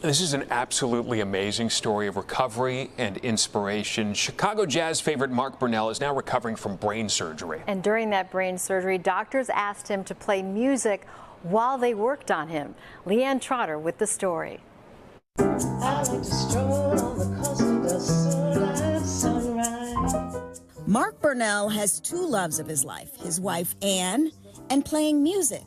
This is an absolutely amazing story of recovery and inspiration. Chicago jazz favorite Mark Burnell is now recovering from brain surgery. And during that brain surgery, doctors asked him to play music while they worked on him. LeeAnn Trotter with the story. I like to stroll on the coast of the sunrise. Mark Burnell has two loves of his life, his wife Ann and playing music.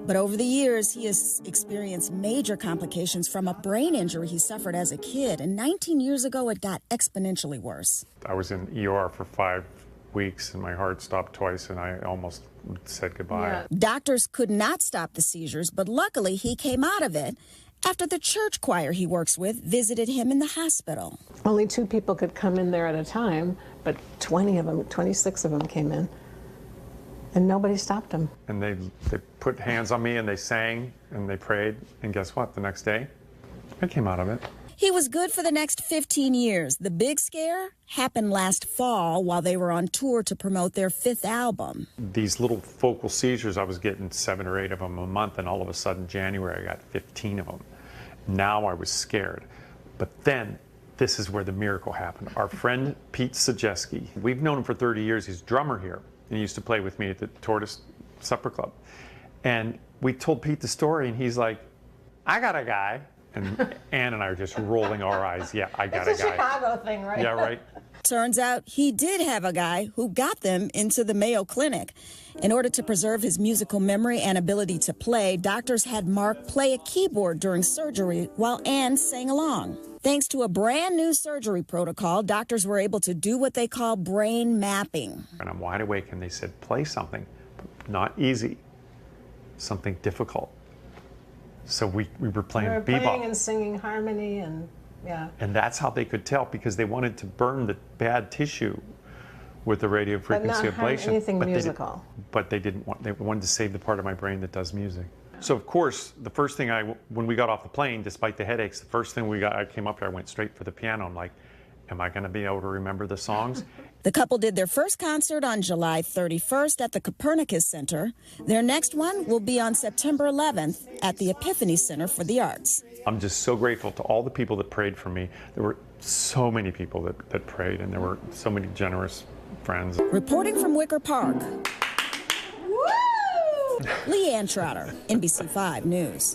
But over the years, he has experienced major complications from a brain injury he suffered as a kid. And 19 years ago, it got exponentially worse. I was in ER for 5 weeks and my heart stopped twice and I almost said goodbye. Yeah. Doctors could not stop the seizures, but luckily he came out of it after the church choir he works with visited him in the hospital. Only 2 people could come in there at a time, but 26 of them came in. And nobody stopped them. And they put hands on me and they sang and they prayed. And guess what? The next day, I came out of it. He was good for the next 15 years. The big scare happened last fall while they were on tour to promote their 5th album. These little focal seizures, I was getting 7 or 8 of them a month, and all of a sudden, January, I got 15 of them. Now I was scared. But then, this is where the miracle happened. Our friend Pete Sajeski, we've known him for 30 years. He's a drummer here. And he used to play with me at the Tortoise Supper Club. And we told Pete the story, and he's like, I got a guy. And Ann and I are just rolling our eyes. Yeah, I got a guy. It's a Chicago thing, right? Yeah, right. Turns out he did have a guy who got them into the Mayo Clinic. In order to preserve his musical memory and ability to play, doctors had Mark play a keyboard during surgery while Ann sang along. Thanks to a brand new surgery protocol, doctors were able to do what they call brain mapping. And I'm wide awake, and they said, play something, but not easy, something difficult. So we were playing bebop. We were playing and singing harmony, and yeah. And that's how they could tell, because they wanted to burn the bad tissue with the radio frequency but not ablation. Anything musical. But they didn't want. They wanted to save the part of my brain that does music. So of course, the first thing when we got off the plane, despite the headaches, the first thing I came up here, I went straight for the piano. I'm like, am I going to be able to remember the songs? The couple did their first concert on July 31st at the Copernicus Center. Their next one will be on September 11th at the Epiphany Center for the Arts. I'm just so grateful to all the people that prayed for me. There were so many people that prayed, and there were so many generous friends. Reporting from Wicker Park, LeeAnn Trotter, NBC5 News.